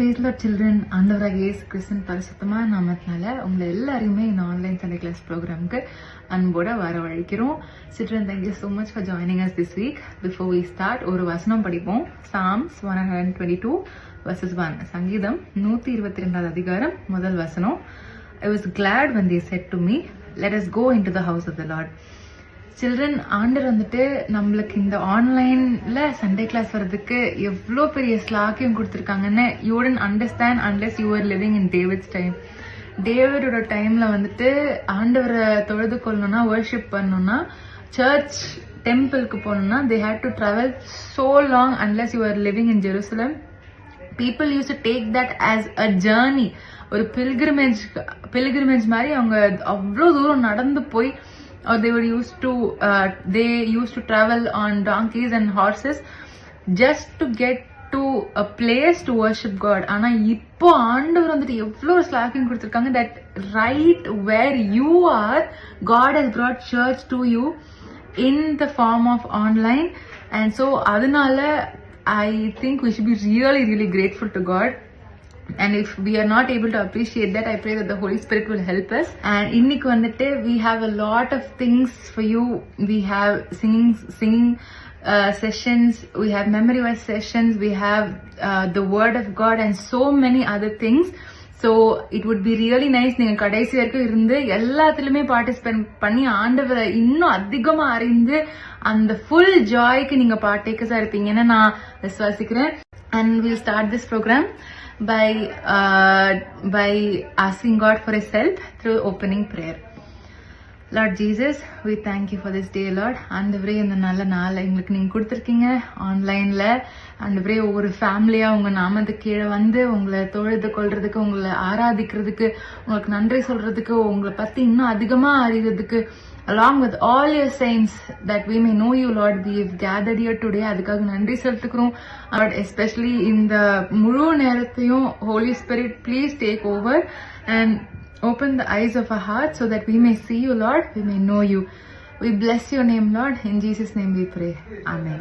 Brace Lord children. ஆண்டவராக இயேசு கிறிஸ்துவின் பரிசுத்தமான நாமத்தினால உங்களை எல்லாரையுமே இந்த ஆன்லைன் சண்டே கிளாஸ் ப்ரோக்ராமுக்கு அன்போட வரவழைக்கிறோம். Children, thank you so much for joining us this week. Before we start ஒரு வசனம் படிப்போம். Psalms 122 verses 1. சங்கீதம் 122 அதிகாரம் முதல் வசனம். I was glad when they said to me, let us go into the house of the Lord. Children, ஆண்டர் வந்துட்டு நம்மளுக்கு இந்த ஆன்லைன்ல சண்டே கிளாஸ் வர்றதுக்கு எவ்வளோ பெரிய ஸ்லாக்கியம் கொடுத்துருக்காங்கன்னு you wouldn't understand unless you are living in David's time. டேவிடோட டைம்ல வந்துட்டு ஆண்டவரை தொழுது கொள்ளணும்னா, வர்ஷிப் பண்ணணும்னா, சர்ச் டெம்பிளுக்கு போகணும்னா they had to travel so long unless you are living in Jerusalem. People used to take that as a journey. ஒரு pilgrimage மாதிரி அவங்க அவ்வளோ தூரம் நடந்து போய், or they used to travel on donkeys and horses just to get to a place to worship God. ஆனா இப்போ ஆண்டவர் வந்துட்டு எவ்வளவு ஸ்லாக்கிங் கொடுத்திருக்காங்க that right where you are, God has brought church to you in the form of online. And so அதனால I think we should be really grateful to God. And if we are not able to appreciate that, I pray that the Holy Spirit will help us. And இன்னைக்கு வந்துட்டு we have a lot of things for you. We have singing sessions, we have memory verse sessions, we have the word of God and so many other things. So it would be really nice நீங்க கடைசி வரைக்கும் இருந்து எல்லாத்துலயுமே participate பண்ணி ஆண்டவரை இன்னும் அதிகமா அறிந்து அந்த ஃபுல் ஜாய்க்கு நீங்க பார்ட்டேக்கர்ஸா இருப்பீங்கன்னு நான் விசுவாசிக்கிறேன். And we'll start this program by asking God for His help through opening prayer. Lord Jesus, we thank you for this day, Lord. ஆண்டவரே, இந்த நல்ல நாள் எங்களுக்கு நீங்க கொடுத்துருக்கீங்க ஆன்லைன்ல. ஆண்டவரே, ஒவ்வொரு ஃபேமிலியா உங்க நாமத்துக்கு கீழே வந்து உங்களை தொழுது கொள்றதுக்கு, உங்களை ஆராதிக்கிறதுக்கு, உங்களுக்கு நன்றி சொல்றதுக்கு, உங்களை பத்தி இன்னும் அதிகமா அறிகிறதுக்கு, along with all your saints, that we may know you, Lord, we have gathered here today. அதுக்காக நன்றி செலுத்துக்கிறோம். Lord, especially இந்த முழு நேரத்தையும் Holy Spirit, please take over and open the eyes of our hearts so that we may see you, Lord, we may know you. We bless your name, Lord. In Jesus' name we pray. Amen.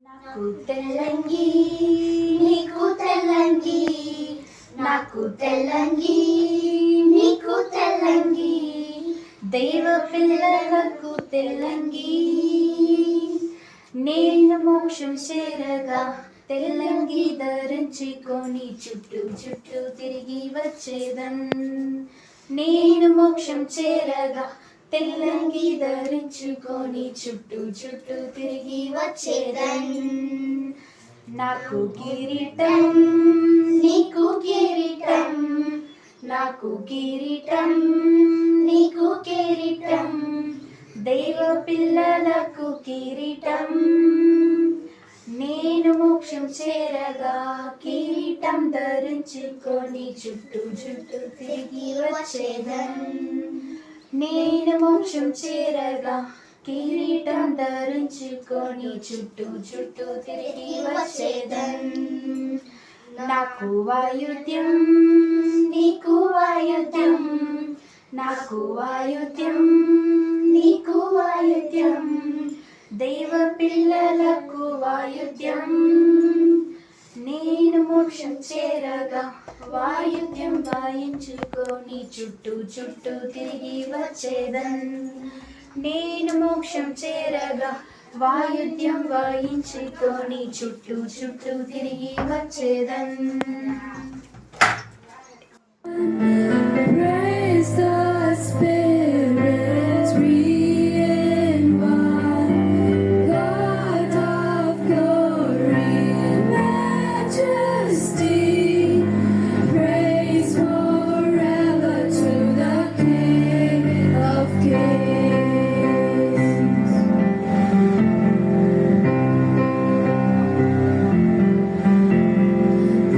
నాకు తెల్లంగి నీకు తెల్లంగి, నాకు తెల్లంగి నీకు తెల్లంగి, దైవ పిల్లలకు తెల్లంగి, నేను మోక్షం చేరగా తెల్లంగి ధరించుకొని చుట్టూ చుట్టూ తిరిగి వచ్చేదన్. నేను మోక్షం చేరగా తెల్లంగి ధరించుకొని చుట్టూ చుట్టూ తిరిగి వచ్చేదన్. నాకు కిరీటం నీకు కిరీటం, నాకు కిరీటం నీకు కిరీటం, దైవ పిల్లలకు కిరీటం, నేను మోక్షం చేరగా కిరీటం ధరించుకొని చుట్టూ చుట్టూ తిరిగి వచ్చేదన్. నేను మోక్షం చేరగా కిరీటం ధరించుకొని చుట్టూ చుట్టూ తిరిగి వచ్చేదన్. నాకు వాయుద్యం నీకు వాయుద్యం, నాకు వాయుద్యం నీకు వాయుద్యం, దైవ పిల్లలకు వాయుద్యం, నేను మోక్షం చేరగా వాయుద్యం వాయించుకొని చుట్టూ చుట్టూ తిరిగి వచ్చేదన్. నేను మోక్షం చేరగా వాయుద్యం వాయించుకొని చుట్టూ చుట్టూ తిరిగి వచ్చేదన్.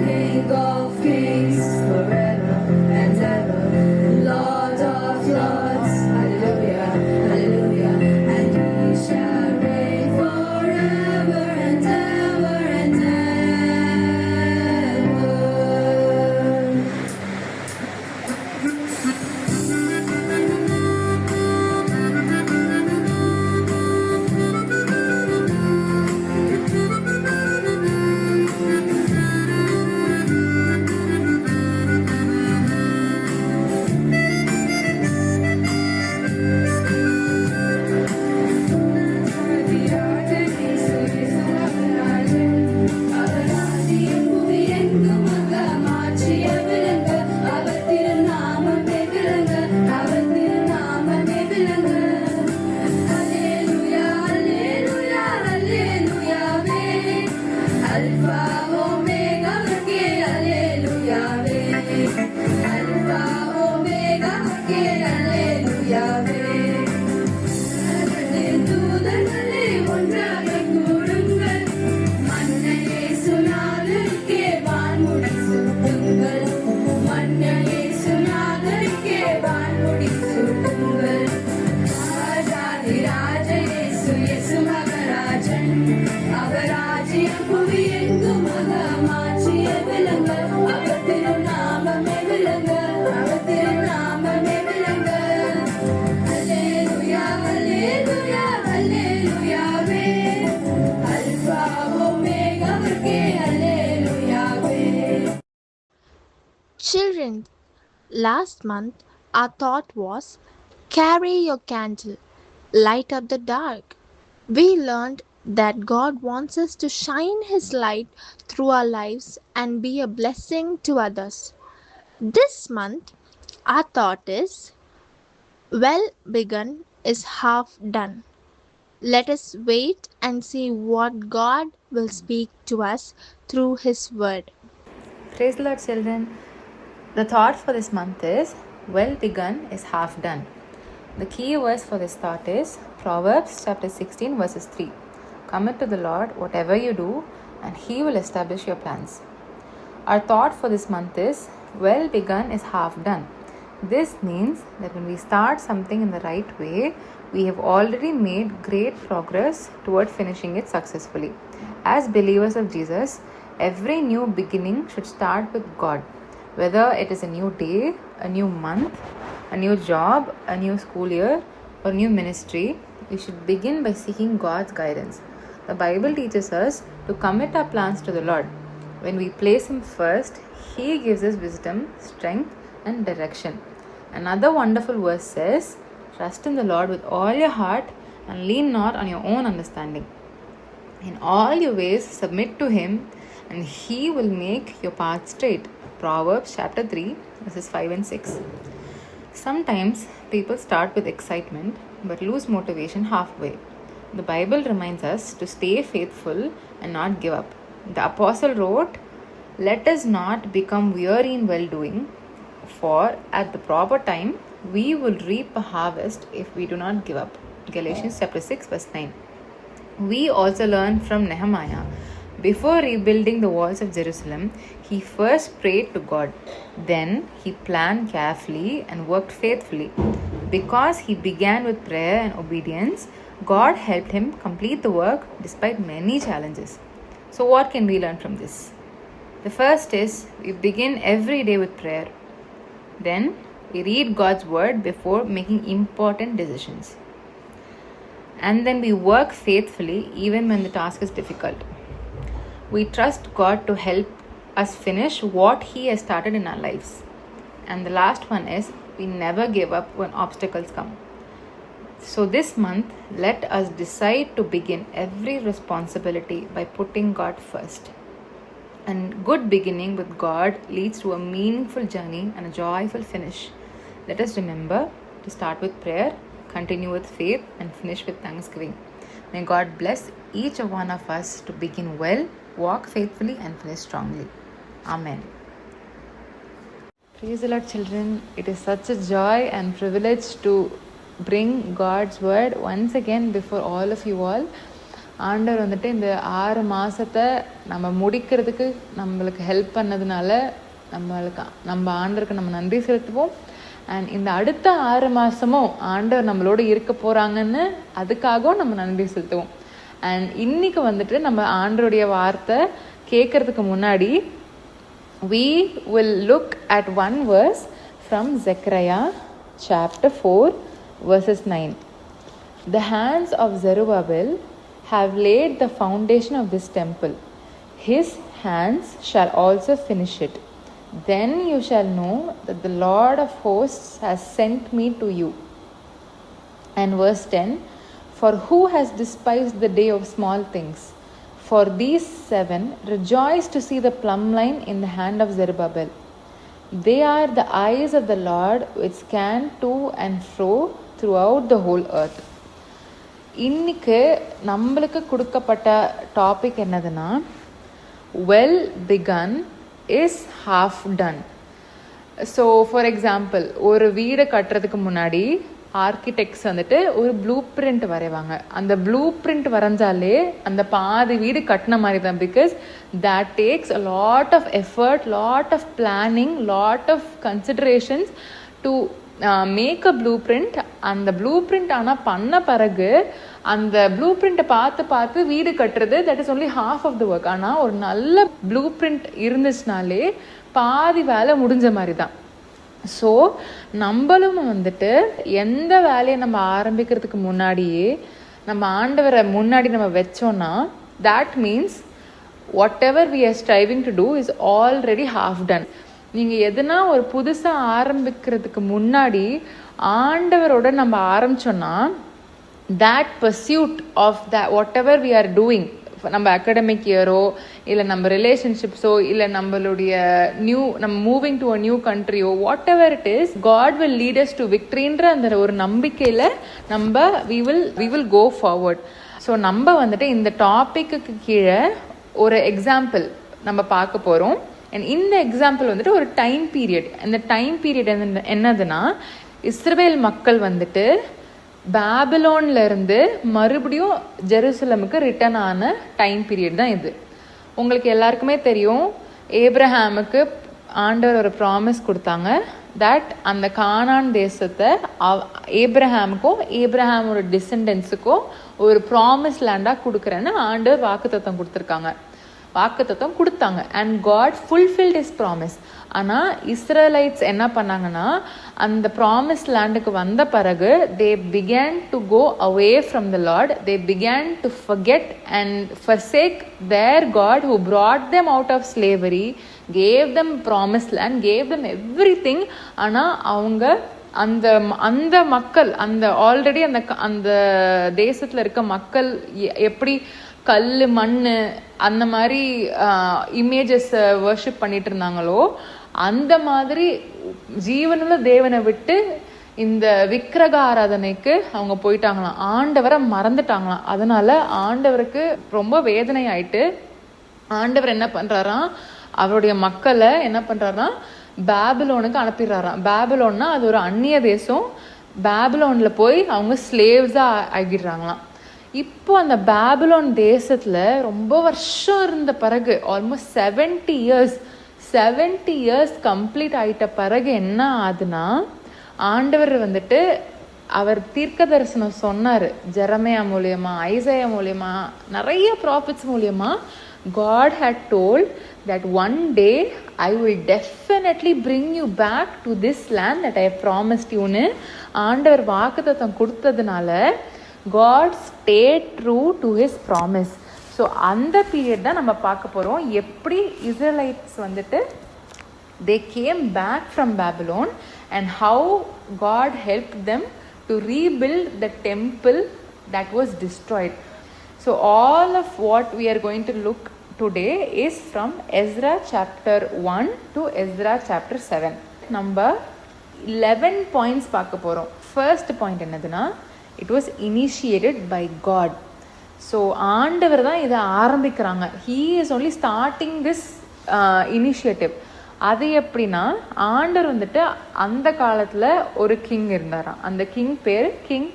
King of Children, last month our thought was carry your candle, light up the dark. We learned that God wants us to shine His light through our lives and be a blessing to others. This month, our thought is well begun is half done. Let us wait and see what God will speak to us through His Word. Praise the Lord, children. The thought for this month is well begun is half done. The key verse for this thought is Proverbs chapter 16 verses 3. Commit to the Lord whatever you do, and He will establish your plans. Our thought for this month is well begun is half done. This means that when we start something in the right way, we have already made great progress toward finishing it successfully. As believers of Jesus, every new beginning should start with God. Whether it is a new day, a new month, a new job, a new school year, or new ministry, we should begin by seeking God's guidance. The Bible teaches us to commit our plans to the Lord. When we place Him first, He gives us wisdom, strength, and direction. Another wonderful verse says, trust in the Lord with all your heart and lean not on your own understanding. In all your ways submit to Him, and He will make your path straight. Proverbs chapter 3 verses 5 and 6. Sometimes people start with excitement but lose motivation halfway. The Bible reminds us to stay faithful and not give up. The apostle wrote, let us not become weary in well-doing, for at the proper time we will reap a harvest if we do not give up. Galatians chapter 6 verse 9. We also learn from Nehemiah. Before rebuilding the walls of Jerusalem, he first prayed to God. Then he planned carefully and worked faithfully. Because he began with prayer and obedience, God helped him complete the work despite many challenges. So what can we learn from this? The first is we begin every day with prayer. Then we read God's word before making important decisions. And then we work faithfully even when the task is difficult. We trust God to help us finish what He has started in our lives. And the last one is we never give up when obstacles come. So this month, let us decide to begin every responsibility by putting God first. And good beginning with God leads to a meaningful journey and a joyful finish. Let us remember to start with prayer, continue with faith, and finish with thanksgiving. May God bless each one of us to begin well, walk faithfully, and finish strongly. Amen. Praise the Lord, children. It is such a joy and privilege to bring God's word once again before all of you all. ஆண்டவர் வந்துட்டு இந்த 6 மாதத்தை நம்ம முடிக்கிறதுக்கு நம்மளுக்கு help பண்ணதுனால நம்ம ஆண்டவருக்கு நம்ம நன்றி செலுத்துவோம். அண்ட் இந்த அடுத்த 6 மாதமும் ஆண்டவர் நம்மளோட இருக்க போகிறாங்கன்னு அதுக்காகவும் நம்ம நன்றி செலுத்துவோம். அண்ட் இன்னைக்கு வந்துட்டு நம்ம ஆண்டவருடைய வார்த்தை கேட்கறதுக்கு முன்னாடி we will look at one verse from Zechariah chapter 4 verses 9. The hands of Zerubbabel have laid the foundation of this temple. His hands shall also finish it. Then you shall know that the Lord of hosts has sent me to you. And verse 10, for who has despised the day of small things? For these 7 rejoice to see the plumb line in the hand of Zerubbabel. They are the eyes of the Lord which scan to and fro throughout the whole earth. இன்னைக்கு நம்மளுக்கு கொடுக்கப்பட்ட topic என்னதுன்னா well begun is half done. So for example, ஒரு வீடை கட்டுறதுக்கு முன்னாடி architects வந்துட்டு ஒரு ப்ளூ பிரிண்ட் வரைவாங்க. அந்த ப்ளூ பிரிண்ட் வரைஞ்சாலே அந்த பாதி வீடு கட்டின மாதிரி தான். Because that takes a lot of effort, lot of planning, lot of considerations to make a blueprint. அந்த ப்ளூ பிரிண்ட் ஆனால் பண்ண பிறகு அந்த ப்ளூ பிரிண்ட்டை பார்த்து வீடு கட்டுறது that is only half of the work. ஆனால் ஒரு நல்ல ப்ளூ பிரிண்ட் இருந்துச்சுனாலே பாதி வேலை முடிஞ்ச மாதிரி தான். ஸோ நம்மளும் வந்துட்டு எந்த வேலையை நம்ம ஆரம்பிக்கிறதுக்கு முன்னாடியே நம்ம ஆண்டவரை முன்னாடி நம்ம வச்சோன்னா that means whatever we are striving to do is already half done. நீங்கள் எதுனா ஒரு புதுசாக ஆரம்பிக்கிறதுக்கு முன்னாடி ஆண்டவரோட நம்ம ஆரம்பித்தோன்னா that pursuit of that whatever we are doing, நம்ம அகாடமிக் இயரோ இல்லை நம்ம ரிலேஷன்ஷிப்ஸோ இல்லை நம்மளுடைய நம்ம மூவிங் டு அ நியூ கண்ட்ரியோ whatever it is, God will lead us to விக்ட்ரின்ற அந்த ஒரு நம்பிக்கையில் நம்ம we will go forward. So நம்ம வந்துட்டு இந்த டாப்பிக்கு கீழே ஒரு எக்ஸாம்பிள் நம்ம பார்க்க போகிறோம். அண்ட் இந்த எக்ஸாம்பிள் வந்துட்டு ஒரு டைம் பீரியட். இந்த டைம் பீரியட் என்னதுன்னா, இஸ்ரவேல் மக்கள் வந்துட்டு பாபிலோன்ல இருந்து மறுபடியும் ஜெருசலமுக்கு ரிட்டர்ன் ஆன டைம் பீரியட் தான் இது. உங்களுக்கு எல்லாருக்குமே தெரியும், ஏப்ரஹாமுக்கு ஆண்டவர் ஒரு ப்ராமிஸ் கொடுத்தாங்க தட் அந்த கானான் தேசத்தை ஏப்ரஹாமுக்கும் ஏப்ரஹாமோட டிசெண்டன்ஸுக்கும் ஒரு ப்ராமிஸ் லேண்டாக கொடுக்குறேன்னு ஆண்டவர் வாக்குத்தத்தம் கொடுத்தாங்க. And God fulfilled his promise. ஆனால் இஸ்ரேலைட்ஸ் என்ன பண்ணாங்கன்னா, அந்த ப்ராமிஸ் லேண்டுக்கு வந்த பிறகு they began to go away from the Lord. They began to forget and forsake their God who brought them out of slavery, gave them promised land, gave them everything. ஆனால் அவங்க அந்த மக்கள் ஆல்ரெடி அந்த தேசத்தில் இருக்க மக்கள் எப்படி கல் மண் அந்த மாதிரி இமேஜஸை வர்ஷிப் பண்ணிட்டு இருந்தாங்களோ, அந்த மாதிரி ஜீவனுள்ள தேவனை விட்டு இந்த விக்கிரக ஆராதனைக்கு அவங்க போயிட்டாங்களாம். ஆண்டவரை மறந்துட்டாங்களாம். அதனால ஆண்டவருக்கு ரொம்ப வேதனை ஆயிட்டு ஆண்டவர் என்ன பண்றாராம், அவருடைய மக்களை என்ன பண்றாராம், பாபிலோனுக்கு அனுப்பிடுறாராம். பாபிலோன்னா அது ஒரு அந்நிய தேசம். பாபிலோன்ல போய் அவங்க ஸ்லேவ்ஸா ஆகிடுறாங்களாம். இப்போ அந்த பாபிலோன் தேசத்துல ரொம்ப வருஷம் இருந்த பிறகு, ஆல்மோஸ்ட் 70 இயர்ஸ் கம்ப்ளீட் ஆயிட்ட பிறகு என்ன ஆகுதுன்னா, ஆண்டவர் வந்துட்டு அவர் தீர்க்க தரிசனம் சொன்னார். ஜெரமையா மூலியமா, ஐசையா மூலியமா, நிறைய ப்ராஃபிட்ஸ் மூலியமா God had told that one day I will definitely bring you back to this land that I promised you னு ஆண்டவர் வாக்குத்தத்தம் கொடுத்ததுனால God stayed true to his promise. So அந்த பீரியட் தான் நம்ம பார்க்க போகிறோம். எப்படி இஸ்ரேலைட்ஸ் வந்துட்டு they came back from Babylon and how God helped them to rebuild the temple that was destroyed. So all of what we are going to look today is from Ezra chapter 1 to Ezra chapter 7. நம்ம 11 points பார்க்க போகிறோம். First point என்னதுன்னா, it was initiated by God. So ஆண்டவர் தான் இதை ஆரம்பிக்கிறாங்க. he is only starting this initiative. அது எப்படின்னா, ஆண்டவர் வந்துட்டு அந்த காலத்தில் ஒரு கிங் இருந்தாராம். அந்த கிங் பேர் king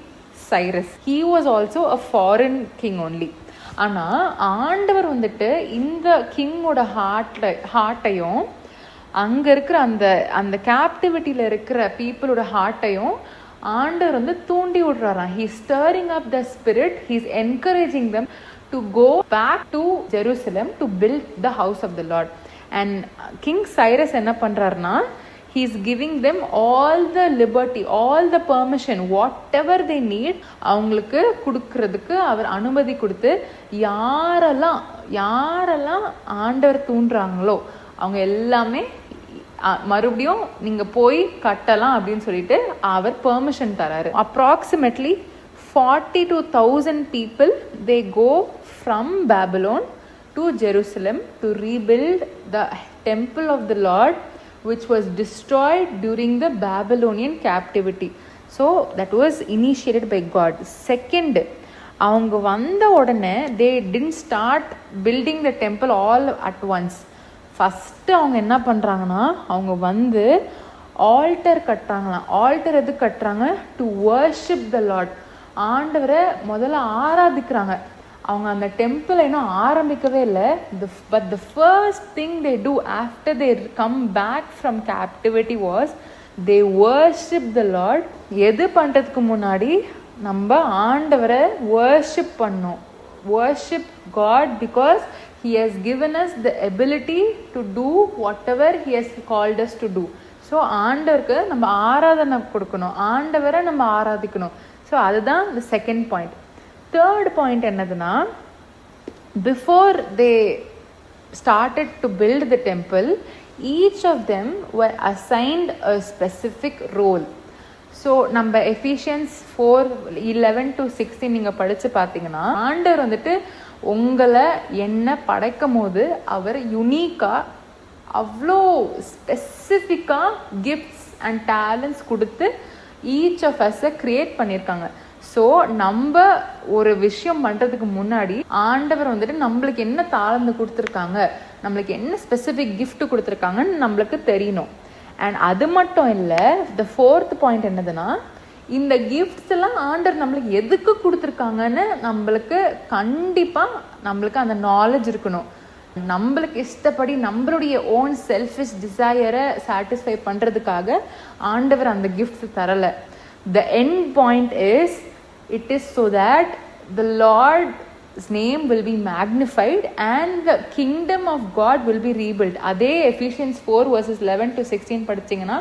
Cyrus. he was also a foreign king only. ஆனால் ஆண்டவர் வந்துட்டு இந்த கிங்கோட ஹார்ட்டையும் அங்கே இருக்கிற அந்த கேப்டிவிட்டியில் இருக்கிற பீப்புளோட ஹார்ட்டையும் ஆண்டவர் வந்து தூண்டி விடுறாராம். he is stirring up the spirit. he is encouraging them to go back to Jerusalem to build the house of the Lord. And King Cyrus என்ன பண்றாருன்னா, he is giving them all the liberty, all the permission, whatever they need அவங்களுக்கு கொடுக்கறதுக்கு அவர் அனுமதி கொடுத்து, யாரெல்லாம் ஆண்டவர் தூண்டுறாங்களோ அவங்க எல்லாமே மறுபடியும் நீங்க போய் கட்டலாம் அப்படின்னு சொல்லிட்டு அவர் பெர்மிஷன் தராரு. Approximately 42,000 people they go from Babylon to Jerusalem to rebuild the temple of the Lord which was destroyed during the Babylonian captivity. So that was initiated by God. Second, அவங்க வந்த உடனே they didn't start building the temple all at once. First அவங்க என்ன பண்ணுறாங்கன்னா, அவங்க வந்து alter கட்டுறாங்களாம். Altar எது கட்டுறாங்க? To worship the lord. ஆண்டவரை முதல்ல ஆராதிக்கிறாங்க. அவங்க அந்த டெம்பிளை இன்னும் ஆரம்பிக்கவே இல்லை. But the first thing they do after they come back from captivity was they worship the lord. எது பண்ணுறதுக்கு முன்னாடி நம்ம ஆண்டவரை வர்ஷிப் பண்ணோம். worship God because he has given us the ability to do whatever he has called us to do. So ஆண்டவருக்கு நம்ம ஆராதனை கொடுக்கணும், ஆண்டவரை நம்ம ஆராதிக்கணும். ஸோ அதுதான் the second point. Third point என்னதுன்னா, before they started to build the temple, each of them were assigned a specific role. So நம்ம Ephesians 4:11-16 நீங்கள் படித்து பார்த்தீங்கன்னா, ஆண்டவர் வந்துட்டு உங்களை என்ன படைக்கும் போது அவர் யுனிக்காக அவ்வளோ ஸ்பெசிஃபிக்காக கிஃப்ட்ஸ் அண்ட் டேலண்ட்ஸ் கொடுத்து ஈச் ஆஃப் அஸை க்ரியேட் பண்ணியிருக்காங்க. ஸோ நம்ம ஒரு விஷயம் பண்ணுறதுக்கு முன்னாடி ஆண்டவர் வந்துட்டு நம்மளுக்கு என்ன தாளந்து கொடுத்துருக்காங்க, நம்மளுக்கு என்ன ஸ்பெசிஃபிக் கிஃப்ட் கொடுத்துருக்காங்கன்னு நம்மளுக்கு தெரியணும். அண்ட் அது மட்டும் இல்லை, த 4th பாயிண்ட் என்னதுன்னா, இந்த கிஃப்ட்ஸ் எல்லாம் ஆண்டவர் நம்மளுக்கு எதுக்கு கொடுத்துருக்காங்கன்னு நம்மளுக்கு கண்டிப்பாக நம்மளுக்கு அந்த நாலேஜ் இருக்கணும். நம்மளுக்கு இஷ்டப்படி நம்மளுடைய ஓன் செல்ஃபிஷ் டிசையரை சாட்டிஸ்ஃபை பண்ணுறதுக்காக ஆண்டவர் அந்த கிஃப்ட்ஸ் தரலை. The end point is, it is so that the Lord's name will be magnified and the kingdom of God will be rebuilt. அதே Ephesians 4:11-16 படிச்சீங்கன்னா,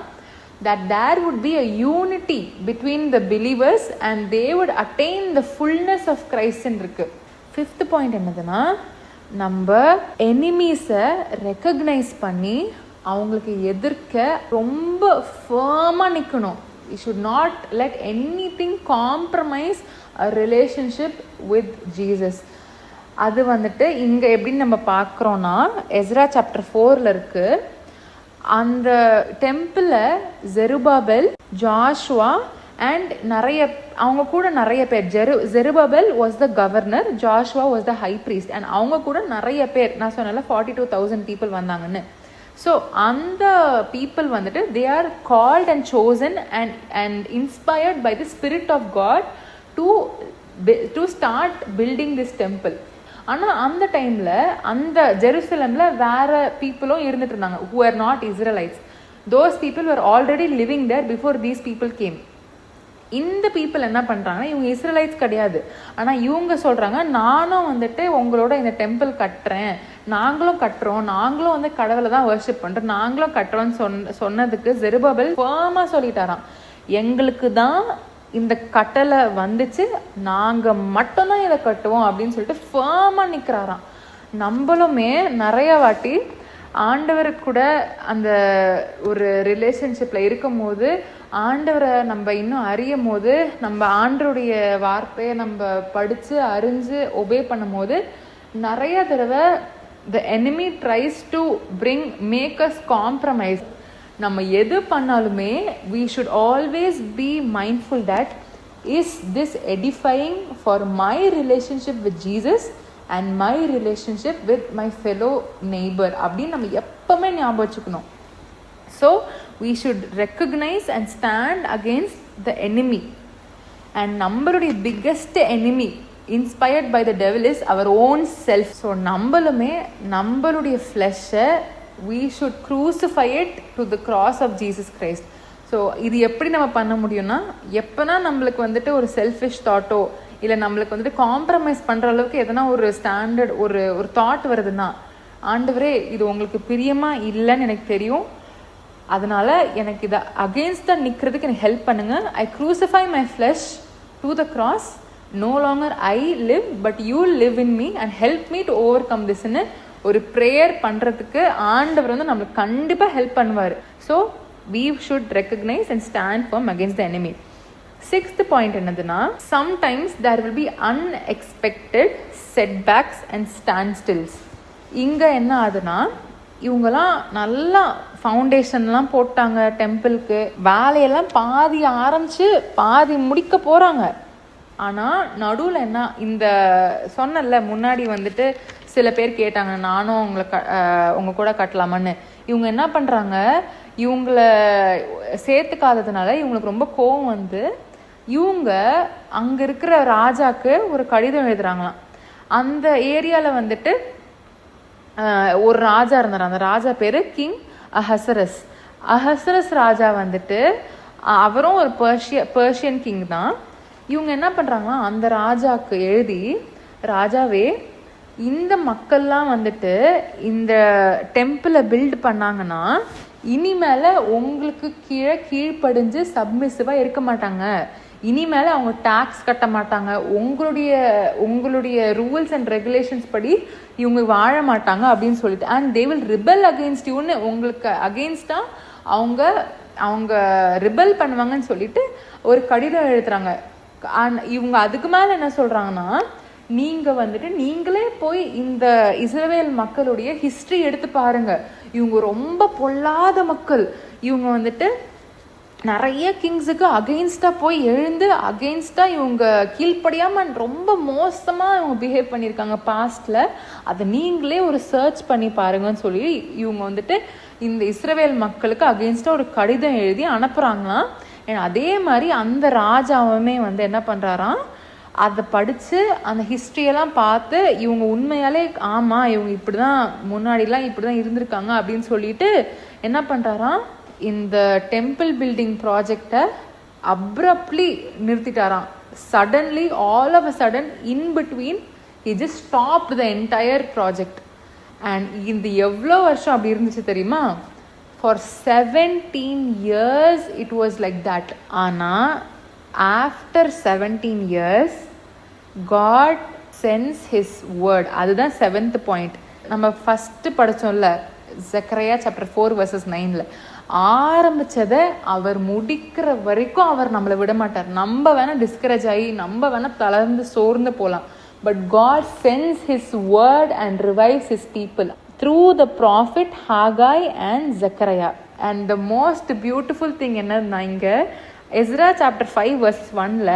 that there would be a unity between the believers and they would attain the fullness of Christ இருக்கு. 5th point என்னதுன்னா, நம்ம எனிமீஸை recognise பண்ணி அவங்களுக்கு எதிர்க்க ரொம்ப ஃபர்மாக நிற்கணும். You should not let anything compromise a relationship with Jesus. அது வந்துட்டு இங்கே எப்படின்னு நம்ம பார்க்குறோன்னா, எஸ்ரா சாப்டர் 4 இருக்கு. அந்த டெம்பிளை ஜெருபாபெல், ஜாஷுவா அண்ட் அவங்க கூட நிறைய பேர், Zerubbabel was the governor, Joshua was the high priest, and அவங்க கூட நிறைய பேர், நான் சொன்னல 42,000 பீப்புள் வந்தாங்கன்னு. ஸோ அந்த பீப்புள் வந்துட்டு they are called and chosen and inspired by the spirit of God to start building this temple. ஆனால் அந்த டைமில் அந்த ஜெருசலமில் வேற பீப்புளும் இருந்துட்டு இருந்தாங்க, who are not Israelites. Those people were already living there before these people came. இந்த people என்ன பண்ணுறாங்கன்னா, இவங்க இஸ்ரேலைட்ஸ் கிடையாது, ஆனால் இவங்க சொல்கிறாங்க, நானும் வந்துட்டு உங்களோட இந்த டெம்பிள் கட்டுறேன், நாங்களும் கட்டுறோம், நாங்களும் வந்து கடவுளை தான் வர்ஷிப் பண்ணுறோம், நாங்களும் கட்டுறோன்னு சொன்னதுக்கு ஜெருபாபெல் ஃபர்மாக சொல்லிட்டாராம், எங்களுக்கு தான் இந்த கட்டளை வந்துச்சு, நாங்கள் மட்டும்தான் இதை கட்டுவோம் அப்படின்னு சொல்லிட்டு ஃபர்மாக நிற்கிறாராம். நம்மளுமே நிறைய வாட்டி ஆண்டவருக்கு கூட அந்த ஒரு ரிலேஷன்ஷிப்பில் இருக்கும் போது, ஆண்டவரை நம்ம இன்னும் அறியும் போது, நம்ம ஆண்டவருடைய வார்த்தையை நம்ம படித்து அறிஞ்சு ஒபே பண்ணும் போது, நிறைய தடவை the enemy tries to make us compromise. நம்ம எது பண்ணாலுமே we should always be mindful that is this edifying for my relationship with Jesus and my relationship with my fellow neighbor அப்படின்னு நம்ம எப்பவுமே ஞாபகம் வச்சுக்கணும். So we should recognize and stand against the enemy. And நம்மளுடைய biggest enemy inspired by the devil is our own self. So நம்மளுமே நம்மளுடைய flesh-ஐ we should crucify it to the cross of Jesus Christ. So இது எப்படி நம்ம பண்ண முடியும்னா, எப்போனா நம்மளுக்கு வந்துட்டு ஒரு செல்ஃபிஷ் தாட்டோ இல்லை நம்மளுக்கு வந்துட்டு காம்ப்ரமைஸ் பண்ணுற அளவுக்கு எதனா ஒரு ஸ்டாண்டர்ட் ஒரு தாட் வருதுன்னா, ஆண்டவரே இது உங்களுக்கு பிரியமாக இல்லைன்னு எனக்கு தெரியும், அதனால் எனக்கு இதை அகெயின்ஸ்டாக நிற்கிறதுக்கு எனக்கு ஹெல்ப் பண்ணுங்கள். I crucify my flesh to the cross, no longer I live but you live in me and help me to overcome திஸ்ன்னு ஒரு ப்ரேயர் பண்ணுறதுக்கு ஆண்டவர் வந்து நம்மளுக்கு கண்டிப்பாக ஹெல்ப் பண்ணுவார். So we should recognize and stand firm against the enemy. 6th point என்னதுன்னா, sometimes there will be unexpected setbacks and standstills. இங்கே என்ன ஆகுதுன்னா, இவங்கெல்லாம் நல்லா ஃபவுண்டேஷன்லாம் போட்டாங்க டெம்பிளுக்கு, வேலையெல்லாம் பாதி ஆரம்பித்து பாதி முடிக்க போகிறாங்க. ஆனால் நடுவில் என்ன, இந்த சொன்னல முன்னாடி வந்துட்டு சில பேர் கேட்டாங்க, நானும் உங்கள் கூட கட்டலாமான்னு. இவங்க என்ன பண்ணுறாங்க, இவங்கள சேர்த்துக்காததுனால இவங்களுக்கு ரொம்ப கோவம் வந்து இவங்க அங்கே இருக்கிற ராஜாக்கு ஒரு கடிதம் எழுதுறாங்களாம். அந்த ஏரியாவில் வந்துட்டு ஒரு ராஜா இருந்தார், அந்த ராஜா பேர் கிங் அஹசரஸ் ராஜா வந்துட்டு அவரும் ஒரு பர்ஷியன் கிங் தான். இவங்க என்ன பண்ணுறாங்கன்னா, அந்த ராஜாவுக்கு எழுதி, ராஜாவே இந்த மக்கள்லாம் வந்துட்டு இந்த டெம்பிளை பில்ட் பண்ணாங்கன்னா இனிமேல் உங்களுக்கு கீழ்ப்படிஞ்சு சப்மிசிவாக இருக்க மாட்டாங்க, இனிமேல் அவங்க டேக்ஸ் கட்ட மாட்டாங்க, உங்களுடைய ரூல்ஸ் அண்ட் ரெகுலேஷன்ஸ் படி இவங்க வாழ மாட்டாங்க அப்படின்னு சொல்லிட்டு, and they will rebel against யூன்னு உங்களுக்கு அகெயின்ஸ்டாக அவங்க ரிபல் பண்ணுவாங்கன்னு சொல்லிட்டு ஒரு கடிதம் எழுதுறாங்க. இவங்க அதுக்கு மேலே என்ன சொல்கிறாங்கன்னா, நீங்கள் வந்துட்டு நீங்களே போய் இந்த இஸ்ரவேல் மக்களுடைய ஹிஸ்ட்ரி எடுத்து பாருங்க, இவங்க ரொம்ப பொல்லாத மக்கள், இவங்க வந்துட்டு நிறைய கிங்ஸுக்கு அகெயின்ஸ்டாக போய் எழுந்து அகெயின்ஸ்டாக இவங்க கீழ்ப்படியாமல் ரொம்ப மோசமாக இவங்க பிஹேவ் பண்ணியிருக்காங்க பாஸ்டில், அதை நீங்களே ஒரு சர்ச் பண்ணி பாருங்கன்னு சொல்லி இவங்க வந்துட்டு இந்த இஸ்ரவேல் மக்களுக்கு அகெயின்ஸ்டாக ஒரு கடிதம் எழுதி அனுப்புகிறாங்களாம். அதே மாதிரி அந்த ராஜாவுமே வந்து என்ன பண்ணுறாராம், அதை படித்து அந்த ஹிஸ்ட்ரியெல்லாம் பார்த்து இவங்க உண்மையாலே ஆமாம் இவங்க இப்படி தான் முன்னாடிலாம் இப்படி தான் இருந்திருக்காங்க அப்படின்னு சொல்லிட்டு என்ன பண்ணுறாராம், இந்த டெம்பிள் பில்டிங் ப்ராஜெக்டை அப்ரப்ட்லி நிறுத்திட்டாராம். Suddenly all of a sudden in between he just stopped the entire project. And இந்த எவ்வளோ வருஷம் அப்படி இருந்துச்சு தெரியுமா? For 17 years it was like that. ஆனால் after 17 years God sends his word. அதுதான் 7th point. நம்ம ஃபஸ்ட்டு படித்தோம்ல ஜெக்கரியா சாப்டர் 4 verses 9ல் ஆரம்பித்ததை அவர் முடிக்கிற வரைக்கும் அவர் நம்மளை விட மாட்டார். நம்ம வேணால் டிஸ்கரேஜ் ஆகி நம்ம வேணால் தளர்ந்து சோர்ந்து போகலாம், but God sends his word and revives his people through the prophet Haggai and Zechariah. And the most beautiful thing என்னன்னா, இங்கே எஸ்ரா சாப்டர் 5 verse 1ல்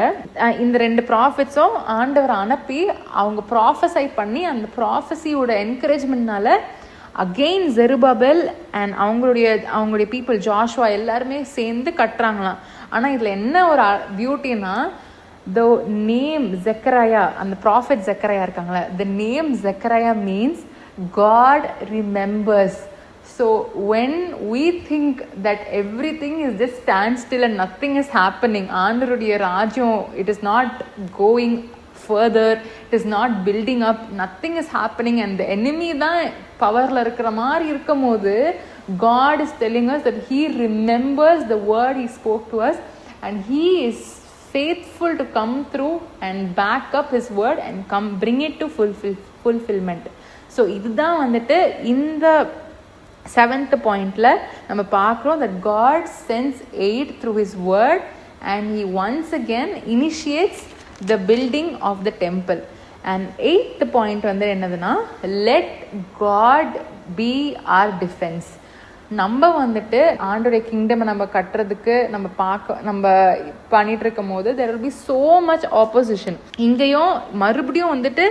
இந்த 2 ப்ராஃபிட்ஸும் ஆண்டவர் அனுப்பி அவங்க ப்ராஃபஸை பண்ணி அந்த ப்ராஃபஸியோட என்கரேஜ்மெண்ட்னால அகெயின் ஜெருபாபெல் அண்ட் அவங்களுடைய பீப்புள் ஜாஷுவா எல்லாருமே சேர்ந்து கட்டுறாங்களாம். ஆனால் இதில் என்ன ஒரு பியூட்டின்னா, the name Zechariah, அந்த ப்ராஃபிட் ஜெக்கரையா இருக்காங்களே, the name Zechariah means God remembers. So when we think that everything is just stand still and nothing is happening, ஆண்டவருடைய ராஜ்யம் it is not going further, it is not building up, nothing is happening and the enemy தான் பவரில் இருக்கிற மாதிரி இருக்கும் போது, God is telling us that he remembers the word he spoke to us and he is faithful to come through and back up his word and bring it to fulfillment. So இதுதான் வந்துட்டு இந்த 7th பாயிண்டில் நம்ம பார்க்குறோம், that God sends aid through his word and he once again initiates the building of the temple. And 8th point வந்து என்னதுன்னா, let God be our defense. நம்ம வந்துட்டு ஆண்டோடைய கிங்டமை நம்ம கட்டுறதுக்கு நம்ம பண்ணிட்டு இருக்கும் போது there will be so much opposition. இங்கேயும் மறுபடியும் வந்துட்டு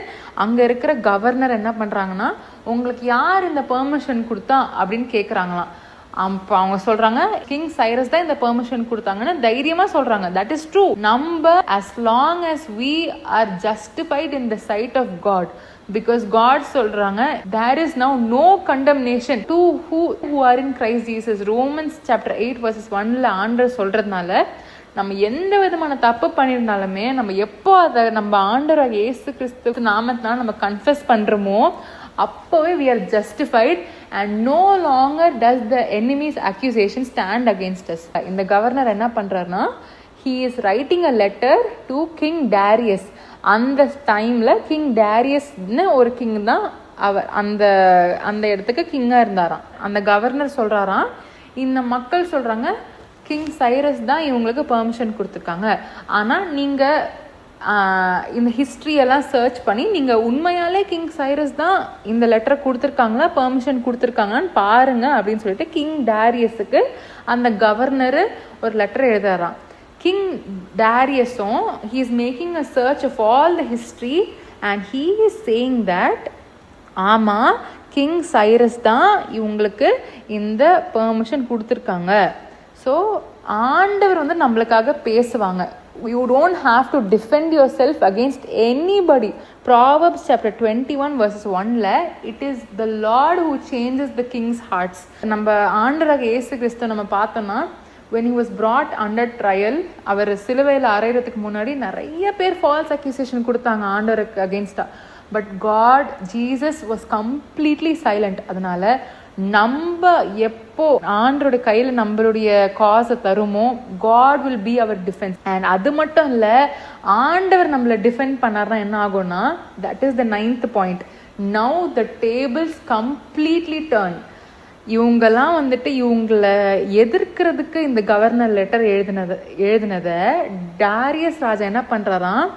அங்க இருக்கிற கவர்னர் என்ன பண்றாங்கன்னா, உங்களுக்கு யார் இந்த பெர்மிஷன் கொடுத்தா அப்படின்னு கேட்குறாங்களாம். அப்போ அவங்க சொல்றாங்க, கிங் சைரஸ் தான் இந்த பெர்மிஷன் கொடுத்தாங்கன்னு தைரியமா சொல்றாங்க. That is true. நம்ம as long as we are justified in the sight of God, because God சொல்றாங்க, there is now no condemnation to who are in Christ Jesus. Romans chapter 8 verses 1ல ஆண்டவர் சொல்றதுனால நம்ம எந்த விதமான தப்பு பண்ணியிருந்தாலுமே நம்ம எப்போ அதை நம்ம ஆண்டவராக இயேசு கிறிஸ்து நாமத்தினால நம்ம கன்ஃபெஸ் பண்றோமோ அப்போவே we are justified and no longer does the enemy's accusation stand against us. இந்த கவர்னர் என்ன பண்றாருன்னா, he is writing a letter to King Darius. அந்த டைம்ல கிங் டேரியஸ்னு ஒரு கிங் தான் அவர் அந்த இடத்துக்கு கிங்காக இருந்தாராம். அந்த கவர்னர் சொல்றாராம், இந்த மக்கள் சொல்றாங்க கிங் சைரஸ் தான் இவங்களுக்கு பெர்மிஷன் கொடுத்துருக்காங்க, ஆனால் நீங்கள் இந்த ஹிஸ்ட்ரியெல்லாம் சர்ச் பண்ணி நீங்கள் உண்மையாலே கிங் சைரஸ் தான் இந்த லெட்டரை கொடுத்துருக்காங்களா, பெர்மிஷன் கொடுத்துருக்காங்கன்னு பாருங்க அப்படின்னு சொல்லிட்டு கிங் டேரியஸுக்கு அந்த கவர்னரு ஒரு letter எழுதுறாராம். King Darius, he is making a search of all the history and he is saying that ஆமா கிங் சைரஸ் தான் இவங்களுக்கு இந்த பெர்மிஷன் கொடுத்துருக்காங்க. ஸோ ஆண்டவர் வந்து நம்மளுக்காக பேசுவாங்க. You don't have to defend yourself against anybody. Proverbs chapter 21 verses 1ல it is the Lord who changes the king's hearts. நம்ம ஆண்டவராக இயேசு கிறிஸ்து நம்ம பார்த்தோம்னா, when he was brought under trial, அவர் சிலுவையில் அறையிறதுக்கு முன்னாடி நிறைய பேர் ஃபால்ஸ் அக்யூசேஷன் கொடுத்தாங்க ஆண்டவருக்கு அகெயின்ஸ்டா. But God, Jesus was completely silent. அதனால நம்ம எப்போ ஆண்டரோட கையில் நம்மளுடைய காசை தருமோ God will be our defense. And அது மட்டும் இல்லை, ஆண்டவர் நம்மளை டிஃபெண்ட் பண்ணார்னா என்ன ஆகும்னா, that is the 9th point. Now the tables completely turn. இவங்கெல்லாம் வந்துட்டு இவங்களை எதிர்க்கிறதுக்கு இந்த கவர்னர் லெட்டர் எழுதினதை டாரியஸ் ராஜா என்ன பண்ணுறாராம்,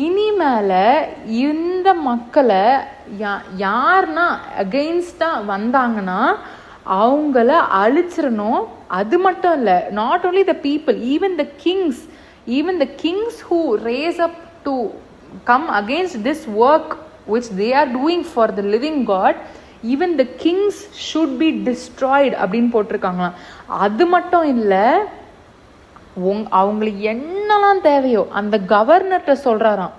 இனிமேல இந்த மக்களை யாருன்னா அகெயின்ஸ்டாக வந்தாங்கன்னா அவங்கள அழிச்சிடணும். அது மட்டும் இல்லை, not only the people, even the Kings who race up to come against this work which they are doing for the living God, even the kings should be destroyed அப்படின்னு போட்டிருக்காங்களாம். அது மட்டும் இல்லை, அவங்களுக்கு என்னெல்லாம் தேவையோ அந்த கவர்னர்கிட்ட சொல்கிறாராம்,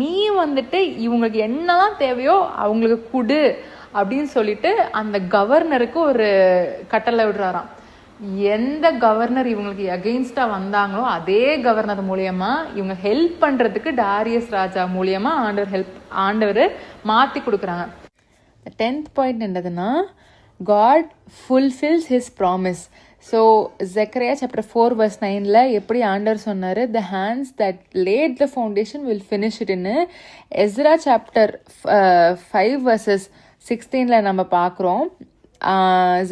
நீ வந்துட்டு இவங்களுக்கு என்னெல்லாம் தேவையோ அவங்களுக்கு கொடு அப்படின்னு சொல்லிட்டு அந்த கவர்னருக்கு ஒரு கட்டளை விடுறாராம். எந்த கவர்னர் இவங்களுக்கு அகெயின்ஸ்டாக வந்தாங்களோ அதே கவர்னர் மூலியமா இவங்க ஹெல்ப் பண்ணுறதுக்கு டாரியஸ் ராஜா மூலியமா ஆண்டவர் மாற்றி கொடுக்குறாங்க. 10th பாயிண்ட் என்னதுன்னா, God fulfills his promise. So Zechariah chapter 4 verse 9ல எப்படி ஆண்டவர் சொன்னார், the hands that laid the foundation will finish it ன்னு எஸ்ரா chapter 5 verses 16ல நம்ம பார்க்குறோம்.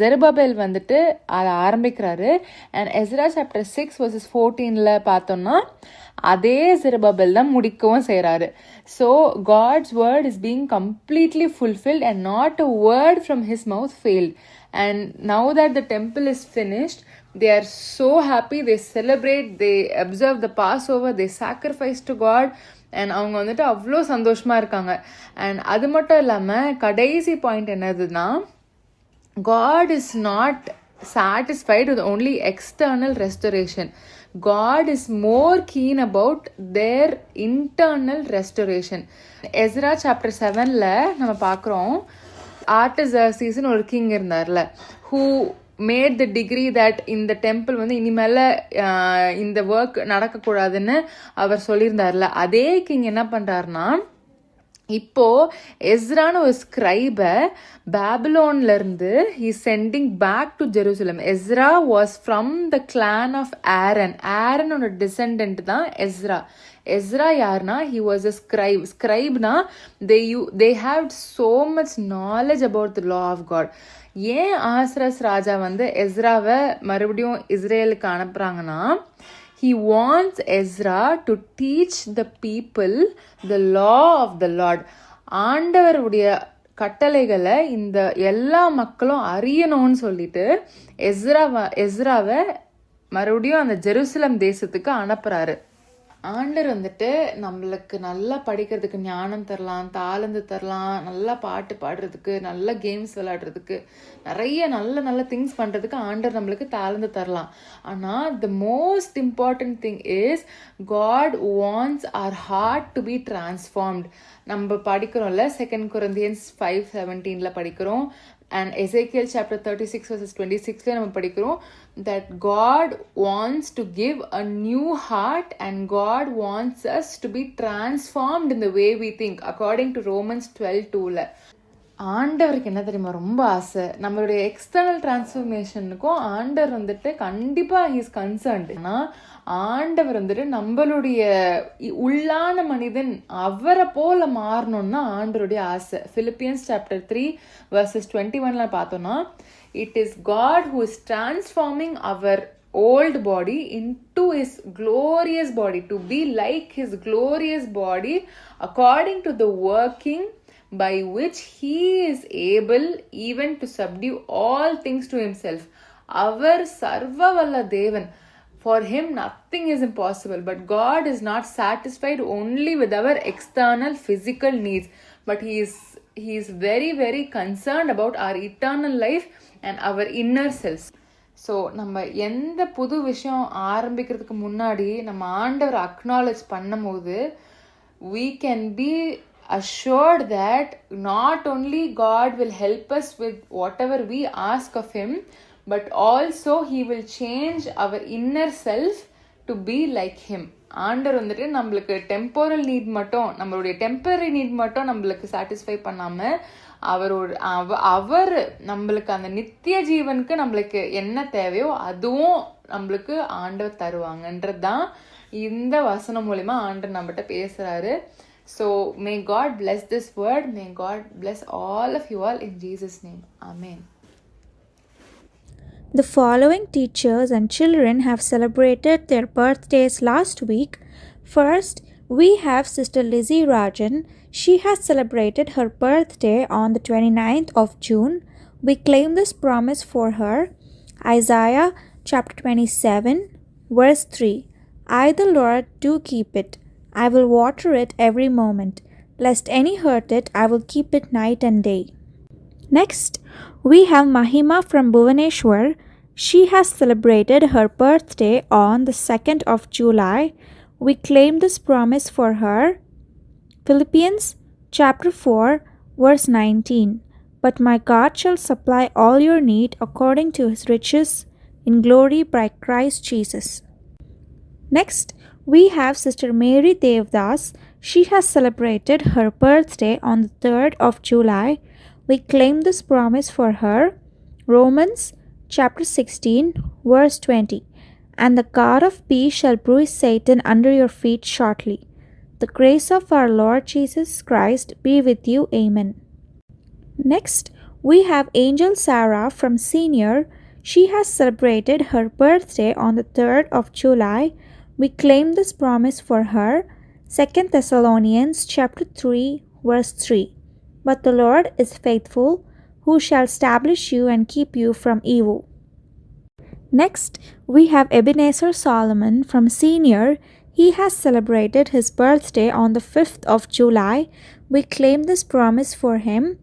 ஜெருபாபேல் வந்துட்டு அதை ஆரம்பிக்கிறாரு. அண்ட் எஸ்ரா chapter 6 verses 14ல பார்த்தோம்னா அதே ஜெருபாபேல் தான் முடிக்கவும் செய்கிறாரு. So God's word is being completely fulfilled and not a word from his mouth failed. And now that the temple is finished, they are so happy, they celebrate, they observe the Passover, they sacrifice to God, and அவங்க வந்துட்டு அவ்வளோ சந்தோஷமாக இருக்காங்க. And அது மட்டும் இல்லாமல் கடைசி point என்னதுன்னா, God is not satisfied with only external restoration. God is more keen about their internal restoration. Ezra chapter 7ல நம்ம பார்க்குறோம், ஆர்டசர்சீஸ்னு ஒரு கிங் இருந்தார்ல, who made the decree that இந்த டெம்பிள் வந்து இனிமேல் இந்த ஒர்க் நடக்கக்கூடாதுன்னு அவர் சொல்லியிருந்தார்ல. அதே கிங் என்ன பண்ணுறாருனா, இப்போ எஸ்ரான்னு ஒரு ஸ்கிரைபை பேபிலோன்லேருந்து he sending back to Jerusalem. Ezra was from the clan of Aaron. ஆரனோட டிசெண்டன்ட் தான் எஸ்ரா. எஸ்ரா யாருன்னா, ஹி வாஸ் அ ஸ்கிரைப். ஸ்கிரைப்னா they have so much knowledge about the law of God. ஏன் ஆசரஸ் ராஜா வந்து எஸ்ராவை மறுபடியும் இஸ்ரேலுக்கு அனுப்புகிறாங்கன்னா, he wants Ezra to teach the people the law of the Lord. ஆண்டவருடைய கட்டளைகளை இந்த எல்லா மக்களும் அறியணும்னு சொல்லிட்டு எஸ்ராவை மறுபடியும் அந்த ஜெருசலம் தேசத்துக்கு அனுப்புறாரு. ஆண்டவர் வந்துட்டு நம்மளுக்கு நல்லா படிக்கிறதுக்கு ஞானம் தரலாம், தாளந்து தரலாம், நல்லா பாட்டு பாடுறதுக்கு, நல்ல கேம்ஸ் விளையாடுறதுக்கு, நிறைய நல்ல திங்ஸ் பண்ணுறதுக்கு ஆண்டவர் நம்மளுக்கு தாளந்து தரலாம். ஆனால் the most important thing is God wants our heart to be transformed. நம்ம படிக்கிறோம்ல, 2 Corinthians 5:17ல படிக்கிறோம். And Ezekiel chapter 36 verses 26ல நம்ம படிக்கிறோம் that God wants to give a new heart and God wants us to be transformed in the way we think according to Romans 12:2ல. ஆண்டவருக்கு என்ன தெரியுமா ரொம்ப ஆசை, நம்மளுடைய எக்ஸ்டர்னல் டிரான்ஸ்ஃபர்மேஷனுக்கும் ஆண்டவர் வந்துட்டு கண்டிப்பாக ஹீஸ் கன்சர்ன்ட். ஆனால் ஆண்டவர் வந்துட்டு நம்மளுடைய உள்ளான மனிதன் அவரை போல மாறணும்னா ஆண்டவருடைய ஆசை. Philippians chapter 3 verses 21ல பார்த்தோம்னா, it is God who is transforming our old body into his glorious body to be like his glorious body according to the working by which he is able even to subdue all things to himself. அவர் சர்வவல்ல தேவன். For him nothing is impossible, but God is not satisfied only with our external physical needs, but he is very very concerned about our eternal life and our inner selves. So நம்ம எந்த புது விஷயம் ஆரம்பிக்கிறதுக்கு முன்னாடி நம்ம ஆண்டவர் acknowledge பண்ணும்போது we can be assured that not only God will help us with whatever we ask of him, but also he will change our inner self to be like him. ஆண்டவர் வந்துட்டு நம்மளுக்கு டெம்போரல் நீட் மட்டும், நம்மளுடைய temporary NEET மட்டும் நம்மளுக்கு satisfy பண்ணாமல் அவர் நம்மளுக்கு அந்த நித்திய ஜீவனுக்கு நம்மளுக்கு என்ன தேவையோ அதுவும் நம்மளுக்கு ஆண்டவர் தருவாங்கன்றது தான் இந்த வசனம் மூலிமா ஆண்டவர் நம்மகிட்ட பேசுகிறாரு. So may God bless this word. May God bless all of you all in Jesus' name. Amen. The following teachers and children have celebrated their birthdays last week. First, we have Sister Lizzie Rajan. She has celebrated her birthday on the 29th of June. We claim this promise for her. Isaiah chapter 27, verse 3. I, the Lord, do keep it. I will water it every moment. Lest any hurt it, I will keep it night and day. Next, we have Mahima from Bhuvaneshwar. She has celebrated her birthday on the 2nd of July. We claim this promise for her. Philippians chapter 4, verse 19. But my God shall supply all your need according to his riches in glory by Christ Jesus. Next, we have Sister Mary Devdas. She has celebrated her birthday on the 3rd of July. We claim this promise for her. Romans chapter 16, verse 20. And the God of peace shall bruise Satan under your feet shortly. The grace of our Lord Jesus Christ be with you. Amen. Next, we have Angel Sarah from Senior. She has celebrated her birthday on the 3rd of July. We claim this promise for her. 2 Thessalonians chapter 3, verse 3. But the Lord is faithful, who shall establish you and keep you from evil. Next, we have Ebenezer Solomon from Senior. He has celebrated his birthday on the 5th of July. We claim this promise for him.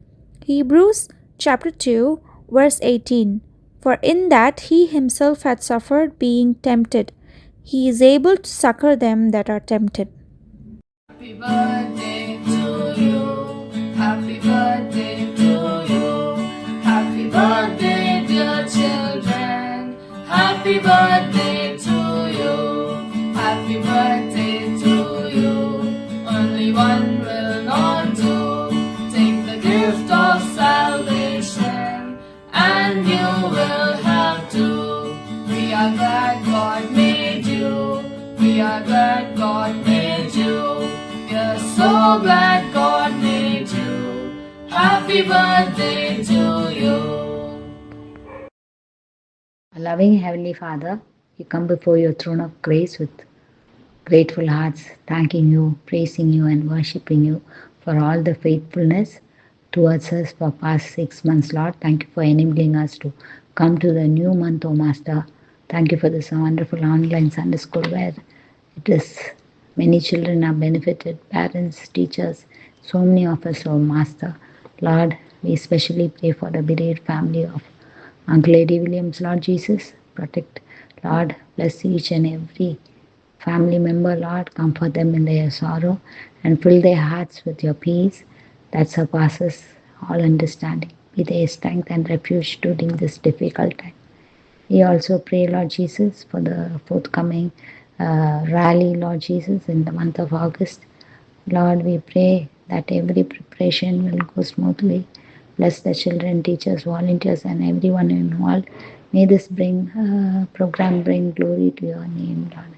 Hebrews chapter 2, verse 18. For in that he himself had suffered being tempted, he is able to succor them that are tempted. Happy birthday to you. Happy birthday to you. Happy birthday, dear children. Happy birthday to you. Happy birthday to you. Only one will not do. Take the gift of salvation, and you will have to. We are glad God made you. We are glad God made you. We are so glad God made you. Happy birthday to you. Loving Heavenly Father, we come before your throne of grace with grateful hearts, thanking you, praising you, and worshiping you for all the faithfulness towards us for past 6 months, Lord. Thank you for enabling us to come to the new month, O Master. Thank you for this wonderful online Sunday school where it is many children are benefited, parents, teachers, so many of us, O Master. Lord, we especially pray for the bereaved family of Uncle Eddie Williams, Lord Jesus. Protect, Lord, bless each and every family member, Lord. Comfort them in their sorrow and fill their hearts with your peace that surpasses all understanding. Be their strength and refuge during this difficult time. We also pray, Lord Jesus, for the forthcoming rally, Lord Jesus, in the month of August. Lord, we pray that every preparation will go smoothly. Bless the children, teachers, volunteers, and everyone involved. May this program bring glory to your name, Lord.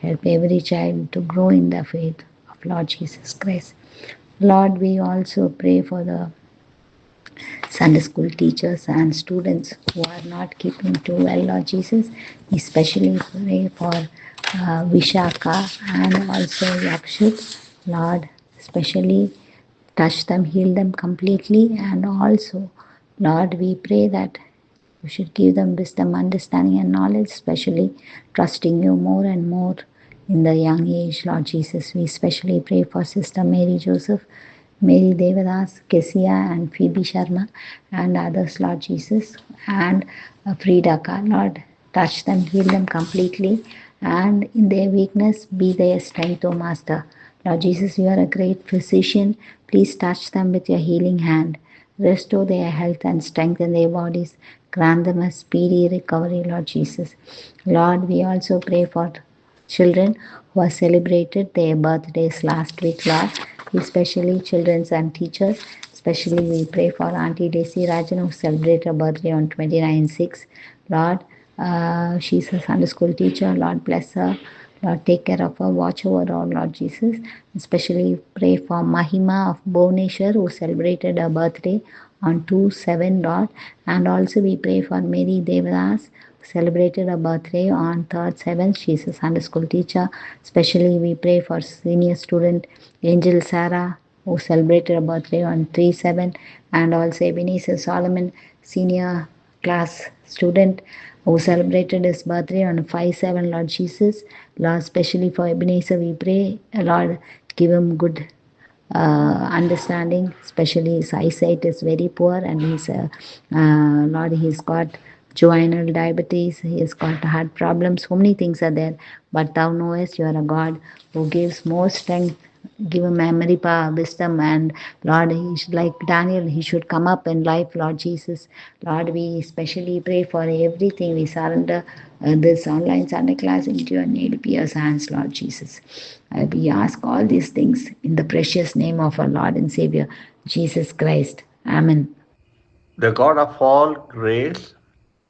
Help every child to grow in the faith of Lord Jesus Christ. Lord, we also pray for the Sunday school teachers and students who are not keeping too well, Lord Jesus. We especially pray for Vishaka and also Yakshit. Lord, especially touch them, heal them completely. And also, Lord, we pray that you should give them wisdom, understanding, and knowledge, especially trusting you more and more in the young age, Lord Jesus. We especially pray for Sister Mary Joseph, Mary Devadas, Kesia, and Phoebe Sharma, and others, Lord Jesus, and Frida Ka. Lord, touch them, heal them completely, and in their weakness, be their strength, O Master. Lord Jesus, you are a great physician. Please touch them with your healing hand. Restore their health and strengthen their bodies. Grant them a speedy recovery, Lord Jesus. Lord, we also pray for children who have celebrated their birthdays last week, Lord, especially children and teachers, Especially we pray for Auntie Daisy Rajan who celebrated her birthday on 29/6. Lord, she's a Sunday school teacher. Lord bless her. Lord, take care of her, watch over her, Lord Jesus. Especially pray for Mahima of Bhubaneswar who celebrated her birthday on 2/7, Lord. And also we pray for Mary Devadas who celebrated her birthday on 3rd/7. She's a Sunday school teacher. Especially we pray for senior student Angel Sarah who celebrated her birthday on 3/7, and also Ebenezer Solomon, senior class student who celebrated his birthday on 5/7, Lord Jesus. Lord, especially for Ebenezer, we pray, Lord, give him good understanding, especially his eyesight is very poor, and Lord, he's got juvenile diabetes, he has got heart problems, so many things are there, but thou knowest you are a God who gives more strength. Give him memory power, wisdom, and Lord, he should, like Daniel, he should come up in life, Lord Jesus. Lord, we especially pray for everything. We surrender this online Sunday class into your nail pierced hands, Lord Jesus. We ask all these things in the precious name of our Lord and Savior, Jesus Christ. Amen. The God of all grace,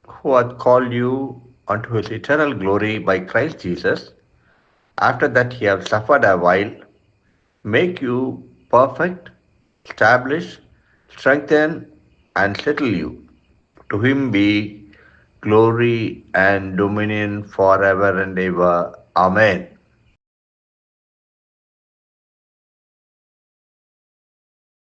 who hath called you unto his eternal glory by Christ Jesus, after that he hath suffered a while, make you perfect, establish, strengthen, and settle you. To him be glory and dominion forever and ever. Amen.